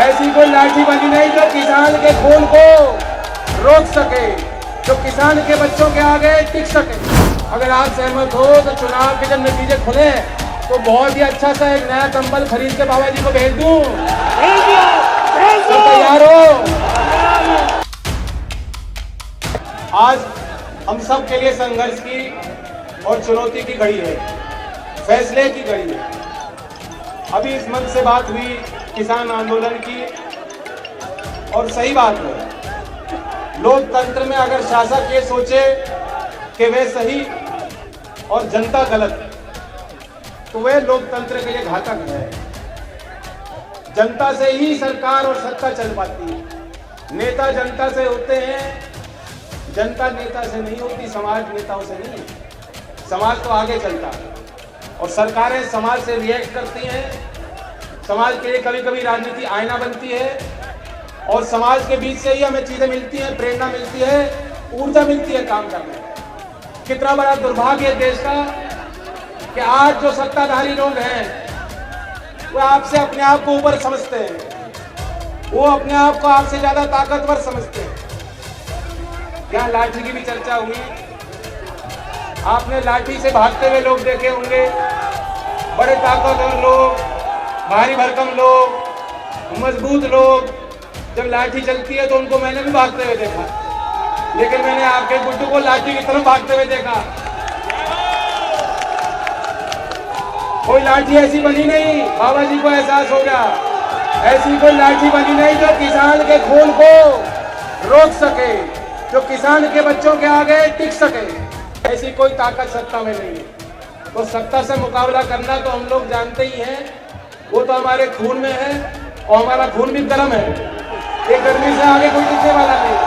ऐसी कोई लाठी बनी नहीं जो किसान के खून को रोक सके, जो किसान के बच्चों के आगे टिक सके। अगर आप सहमत हो तो चुनाव के जब नतीजे खुले तो बहुत ही अच्छा सा एक नया कंबल खरीद के बाबा जी को भेज दूं। तो तैयार हो? आज हम सब के लिए संघर्ष की और चुनौती की घड़ी है, फैसले की घड़ी है। अभी इस मंच से बात हुई किसान आंदोलन की, और सही बात है, लोकतंत्र में अगर शासक ये सोचे कि वे सही और जनता गलत, तो वे लोकतंत्र के लिए घातक है। जनता से ही सरकार और सत्ता चल पाती है। नेता जनता से होते हैं, जनता नेता से नहीं होती, समाज नेताओं से नहीं। समाज तो आगे चलता है और सरकारें समाज से रिएक्ट करती हैं। समाज के लिए कभी कभी राजनीति आईना बनती है और समाज के बीच से ही हमें चीजें मिलती हैं, प्रेरणा मिलती है, ऊर्जा मिलती है काम करने में। कितना बड़ा दुर्भाग्य है देश का कि आज जो सत्ताधारी लोग हैं वो आपसे अपने आप को ऊपर समझते हैं, वो अपने आप को आपसे ज्यादा ताकतवर समझते हैं। यहाँ लाठी की भी चर्चा हुई, आपने लाठी से भागते हुए लोग देखे होंगे, बड़े ताकतवर लोग, भारी भरकम लोग, मजबूत लोग। जब लाठी चलती है तो उनको मैंने भी भागते हुए देखा, लेकिन मैंने आपके गुड्डू को लाठी की तरफ भागते हुए देखा। कोई लाठी ऐसी बनी नहीं, बाबा जी को एहसास हो गया, ऐसी कोई लाठी बनी नहीं जो किसान के खून को रोक सके, जो किसान के बच्चों के आगे टिक सके। ऐसी कोई ताकत सत्ता में नहीं है। तो सत्ता से मुकाबला करना तो हम लोग जानते ही हैं, वो तो हमारे खून में है और हमारा खून भी गर्म है। ये गर्मी से आगे कोई टिकने वाला नहीं।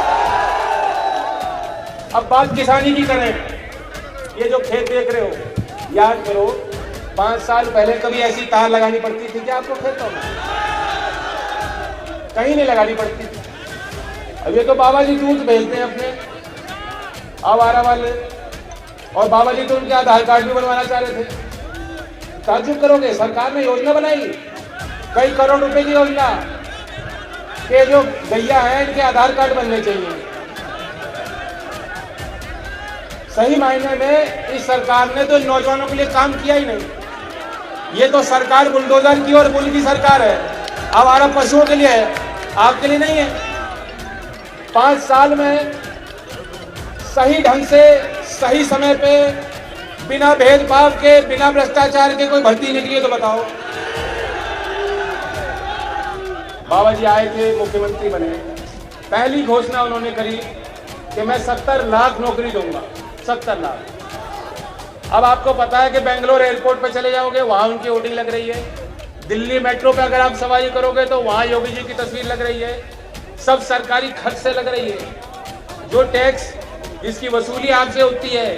अब बात किसानी की करें, ये जो खेत देख रहे हो, याद करो 5 साल पहले कभी ऐसी तार लगानी पड़ती थी क्या आपको खेतों में? कहीं नहीं लगानी पड़ती थी। अब ये तो बाबा जी दूध भेजते हैं अपने आवारा वाले, और बाबा जी तो उनके आधार कार्ड भी बनवाना चाह रहे थे। ताज्जुब करोगे, सरकार ने योजना बनाई, कई करोड़ रुपए की योजना, कि जो गैया है इनके आधार कार्ड बनने चाहिए। सही मायने में इस सरकार ने तो नौजवानों के लिए काम किया ही नहीं। ये तो सरकार बुलडोजर की और पुल की सरकार है, आवारा पशुओं के लिए है, आपके लिए नहीं है। 5 साल में सही ढंग से, सही समय पे, बिना भेदभाव के, बिना भ्रष्टाचार के कोई भर्ती निकली है तो बताओ। बाबा जी आए थे, मुख्यमंत्री बने, पहली घोषणा उन्होंने करी कि मैं 70 लाख नौकरी दूंगा, 70 लाख। अब आपको पता है कि बेंगलोर एयरपोर्ट पे चले जाओगे, वहां उनकी होर्डिंग लग रही है। दिल्ली मेट्रो पे अगर आप सवारी करोगे तो वहां योगी जी की तस्वीर लग रही है। सब सरकारी खर्च से लग रही है। जो टैक्स जिसकी वसूली आपसे होती है,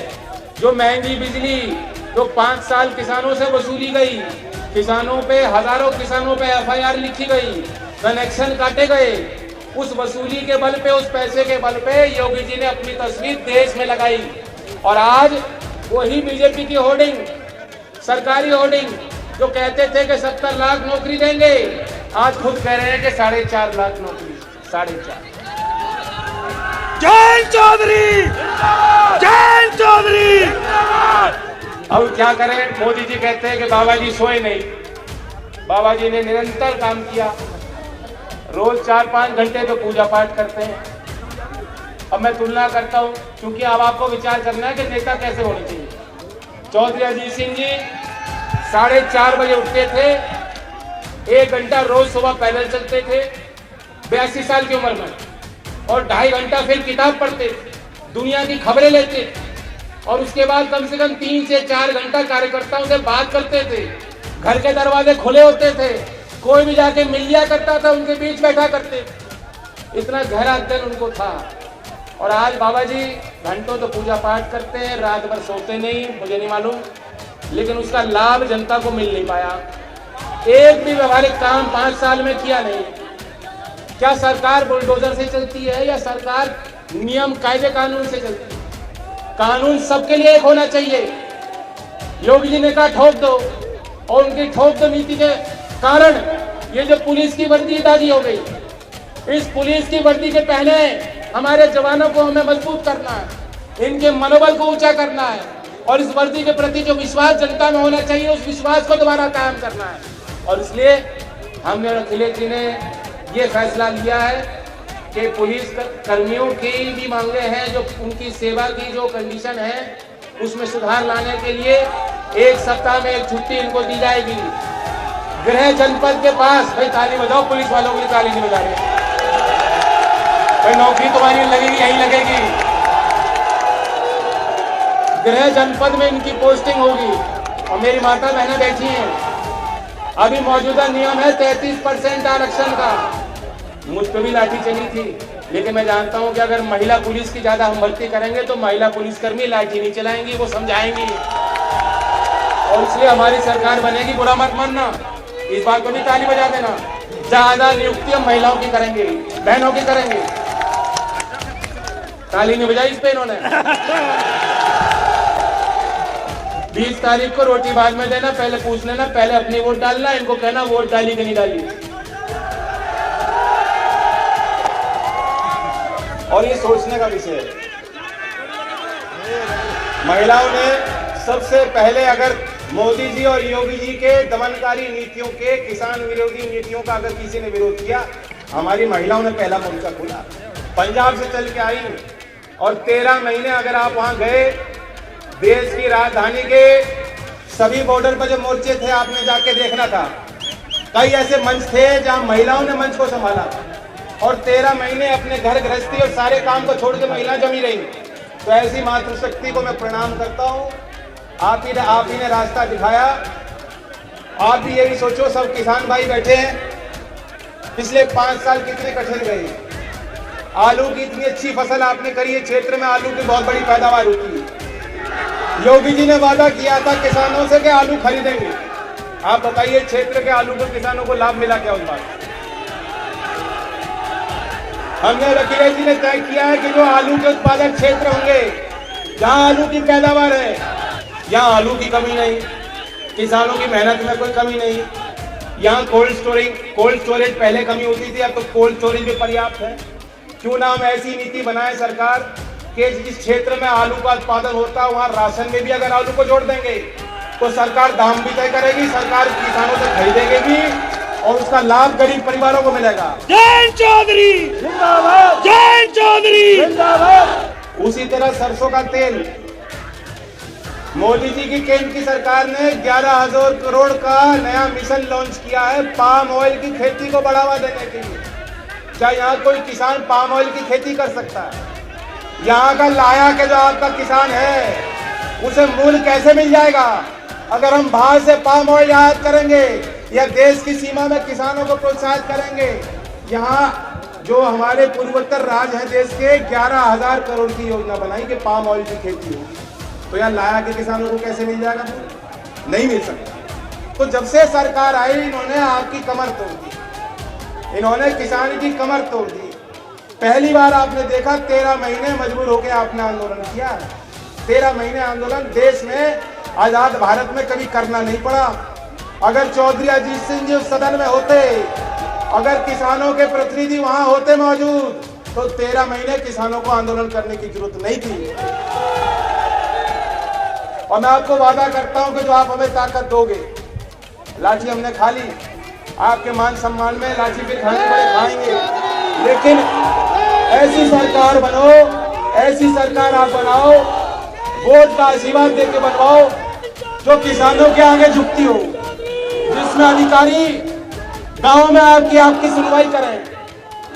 जो महंगी बिजली जो 5 साल किसानों से वसूली गई, किसानों पे, हजारों किसानों पे FIR लिखी गई, कनेक्शन काटे गए, उस वसूली के बल पे, उस पैसे के बल पे योगी जी ने अपनी तस्वीर देश में लगाई। और आज वही बीजेपी की होर्डिंग, सरकारी होर्डिंग, जो कहते थे कि 70 लाख नौकरी देंगे, आज खुद कह रहे हैं कि 4.5 लाख नौकरी, 4.5। जय चौधरी, जय चौधरी। अब क्या करें, मोदी जी कहते हैं कि बाबा जी सोए नहीं। बाबा जी ने निरंतर काम किया, रोज 4-5 घंटे तो पूजा पाठ करते हैं। अब मैं तुलना करता हूं, क्योंकि अब आपको विचार करना है कि नेता कैसे होने चाहिए। चौधरी अजीत सिंह जी 4:30 बजे उठते थे, 1 घंटा रोज सुबह पैदल चलते थे 82 साल की उम्र में, और 2.5 घंटा फिर किताब पढ़ते, दुनिया की खबरें लेते, और उसके बाद कम से कम 3 से 4 घंटा कार्यकर्ताओं से बात करते थे। घर के दरवाजे खुले होते थे, कोई भी जाके मिल लिया करता था, उनके बीच बैठा करते। इतना गहरा दिल उनको था। और आज बाबा जी घंटों तो पूजा पाठ करते हैं, रात भर सोते नहीं, मुझे नहीं मालूम, लेकिन उसका लाभ जनता को मिल नहीं पाया। एक भी व्यवहारिक काम 5 साल में किया नहीं। क्या सरकार बुलडोजर से चलती है या सरकार नियम कायदे कानून से चलती है? कानून सबके लिए एक होना चाहिए। योगी जी ने कहा ठोक दो, और उनकी ठोक दो नीति के कारण ये जो पुलिस की वर्दी दागी हो गई, इस पुलिस की वर्दी के पहले हमारे जवानों को हमें मजबूत करना है, इनके मनोबल को ऊंचा करना है और इस वर्दी के प्रति जो विश्वास जनता में होना चाहिए उस विश्वास को दोबारा कायम करना है। और इसलिए हमने और अखिलेश जी ने ये फैसला लिया है कि पुलिस कर्मियों की भी मांगे हैं, जो उनकी सेवा की जो कंडीशन है उसमें सुधार लाने के लिए 1 सप्ताह में 1 छुट्टी इनको दी जाएगी। गृह जनपद के पास, भाई ताली बजाओ, पुलिस वालों के लिए ताली नहीं बजा रहे भाई, नौकरी तुम्हारी लगेगी, यहीं लगेगी। गृह जनपद में इनकी पोस्टिंग होगी और मेरी माता बहनें बैठी हैं। अभी मौजूदा नियम है 33% आरक्षण का। मुझ पर भी लाठी चली थी, लेकिन मैं जानता हूं कि अगर महिला पुलिस की ज्यादा हम भर्ती करेंगे तो महिला पुलिसकर्मी लाठी नहीं चलाएंगी, वो समझाएंगी। और इसलिए हमारी सरकार बनेगी, बुरा मत मानना, इस बात को भी ताली बजा देना। ज्यादा नियुक्ति हम महिलाओं की करेंगे, बहनों की करेंगे। ताली नहीं बजाई इस पे इन्होंने। 20 तारीख को रोटी बाद में देना, पहले पूछ लेना, पहले अपनी वोट डालना, इनको कहना वोट डाली कि नहीं डाली। और ये सोचने का विषय है, महिलाओं ने सबसे पहले अगर मोदी जी और योगी जी के दमनकारी नीतियों के, किसान विरोधी नीतियों का अगर किसी ने विरोध किया, हमारी महिलाओं ने पहला मोर्चा खोला। पंजाब से चल के आई और 13 महीने अगर आप वहां गए, देश की राजधानी के सभी बॉर्डर पर जो मोर्चे थे आपने जाके देखना था। कई ऐसे मंच थे जहां महिलाओं ने मंच को संभाला और 13 महीने अपने घर गृहस्थी और सारे काम को छोड़ के महिला जमी रही। तो ऐसी मातृशक्ति को मैं प्रणाम करता हूं। आप ही ने रास्ता दिखाया। आप भी यही सोचो, सब किसान भाई बैठे हैं, पिछले 5 साल कितने कठिन गए। आलू की इतनी अच्छी फसल आपने करी है, क्षेत्र में आलू की बहुत बड़ी पैदावार होती है। योगी जी ने वादा किया था किसानों से कि आलू खरीदेंगे। आप बताइए क्षेत्र के आलू को किसानों को लाभ मिला क्या उस बार? हमने और अखिलेश जी ने तय किया है कि जो आलू के उत्पादक क्षेत्र होंगे, जहां आलू की पैदावार है, यहाँ आलू की कमी नहीं, किसानों की मेहनत में कोई कमी नहीं। यहाँ कोल्ड स्टोरेज पहले कमी होती थी, अब तो कोल्ड स्टोरेज भी पर्याप्त है। क्यों ना हम ऐसी नीति बनाए सरकार कि जिस क्षेत्र में आलू का उत्पादन होता है वहाँ राशन में भी अगर आलू को जोड़ देंगे तो सरकार दाम भी तय करेगी, सरकार किसानों से खरीदेगी भी और उसका लाभ गरीब परिवारों को मिलेगा। जयंत चौधरी जिंदाबाद, जयंत चौधरी जिंदाबाद। उसी तरह सरसों का तेल, मोदी जी की केंद्र की सरकार ने 11,000 करोड़ का नया मिशन लॉन्च किया है पाम ऑयल की खेती को बढ़ावा देने के लिए। क्या यहाँ कोई किसान पाम ऑयल की खेती कर सकता है? यहाँ का लाया के जो आपका किसान है उसे मूल्य कैसे मिल जाएगा? अगर हम बाहर से पाम ऑयल आयात करेंगे या देश की सीमा में किसानों को प्रोत्साहित करेंगे, यहाँ जो हमारे पूर्वोत्तर राज्य हैं देश के 11,000 करोड़ की योजना बनाई कि पाम ऑयल की खेती हो, तो यहाँ लाया के किसानों को कैसे मिल जाएगा? नहीं मिल सकता। तो जब से सरकार आई इन्होंने आपकी कमर तोड़ दी, इन्होंने किसान की कमर तोड़ दी। पहली बार आपने देखा 13 महीने मजबूर होकर आपने आंदोलन किया। 13 महीने आंदोलन देश में आजाद भारत में कभी करना नहीं पड़ा। अगर चौधरी अजीत सिंह जी उस सदन में होते, अगर किसानों के प्रतिनिधि वहां होते मौजूद, तो 13 महीने किसानों को आंदोलन करने की जरूरत नहीं थी। और मैं आपको वादा करता हूं कि जो आप हमें ताकत दोगे, लाठी हमने खा ली, आपके मान सम्मान में लाठी फिर खाने पड़े खाएंगे, लेकिन ऐसी सरकार बनो, ऐसी सरकार आप बनाओ, वोट का आशीर्वाद देके बनवाओ जो किसानों के आगे झुकती हो, जिसमें अधिकारी गांव में आपकी सुनवाई करें।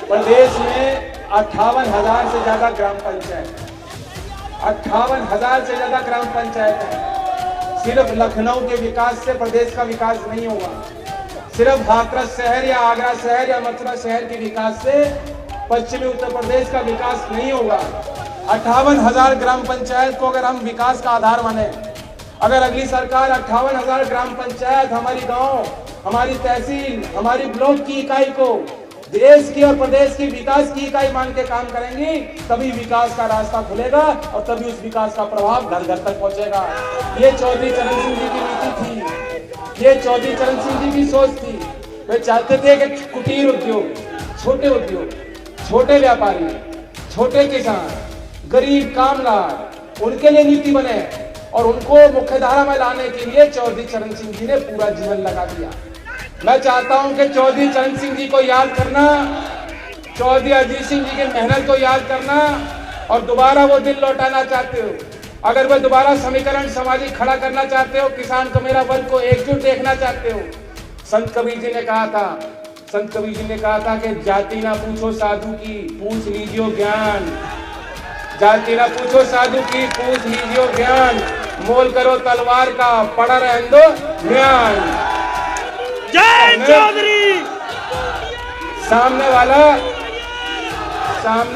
प्रदेश में 58,000 से ज्यादा ग्राम पंचायत, 58,000 से ज्यादा ग्राम पंचायत है। सिर्फ लखनऊ के विकास से प्रदेश का विकास नहीं होगा, सिर्फ हाथरस शहर या आगरा शहर या मथुरा शहर के विकास से पश्चिमी उत्तर प्रदेश का विकास नहीं होगा। 58,000 ग्राम पंचायत को अगर हम विकास का आधार माने, अगर अगली सरकार 58,000 ग्राम पंचायत, हमारी गांव, हमारी तहसील, हमारी ब्लॉक की इकाई को देश की और प्रदेश की विकास की इकाई मान के काम करेंगी, तभी विकास का रास्ता खुलेगा और तभी उस विकास का प्रभाव घर घर तक पहुंचेगा। ये चौधरी चरण सिंह जी की नीति थी, ये चौधरी चरण सिंह जी की सोच थी। वे चाहते थे कि कुटीर उद्योग, छोटे उद्योग, छोटे व्यापारी, छोटे किसान, गरीब कामगार, उनके लिए नीति बने और उनको मुख्यधारा में लाने के लिए चौधरी चरण सिंह जी ने पूरा जीवन लगा दिया। मैं चाहता हूं कि चौधरी चरण सिंह जी को याद करना, चौधरी अजीत सिंह जी की मेहनत को याद करना और दोबारा वो दिन लौटाना चाहते हो, अगर वह दोबारा समीकरण सामाजिक खड़ा करना चाहते हो, किसान को, मेरा वर्ग को एकजुट देखना चाहते हो। संत कबीर जी ने कहा था कि जाति ना पूछो साधु की, पूछ लीजियो ज्ञान। जाति ना पूछो साधु की, पूछ लीजियो ज्ञान। मोल करो तलवार का, पड़ा रहने दो ज्ञान। जय चौधरी। सामने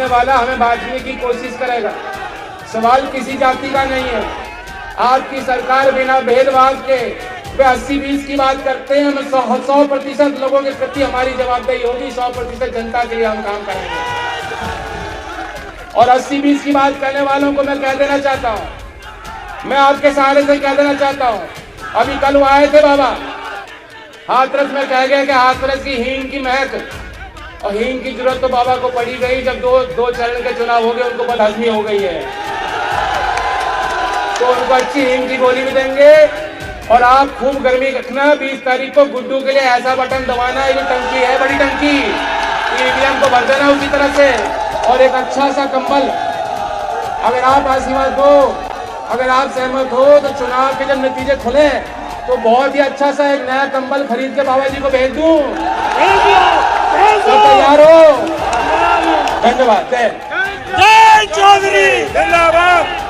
वाला हमें बांटने की कोशिश करेगा। सवाल किसी जाति का नहीं है। आपकी सरकार बिना भेदभाव के वे 80-20 की बात करते हैं। हमें 100% लोगों के प्रति हमारी जवाबदेही होगी। 100% जनता के लिए हम काम करेंगे। और 80-20 की बात करने वालों को मैं कह देना चाहता हूँ, मैं आपके सहारे से कह देना चाहता हूँ, अभी कल वो आए थे बाबा, हाथरस में कह गए कि हाथरस की हींग की महक, और हींग की जरूरत तो बाबा को पड़ी गई जब दो चरण के चुनाव हो गए, उनको बदहजमी हो गई है। तो उनको अच्छी हींग की गोली भी देंगे। और आप खूब गर्मी रखना, 20 तारीख को गुड्डू के लिए ऐसा बटन दबाना, ये टंकी है बड़ी टंकी, ईवीएम को भर देना उसी तरह से, और एक अच्छा सा कंबल। अगर आप आशीर्वाद दो, अगर आप सहमत हो तो चुनाव के जब नतीजे खुले तो बहुत ही अच्छा सा एक नया कंबल खरीद के बाबा जी को भेज दूं। सब तैयार हो? धन्यवाद। जय चौधरी जिंदाबाद।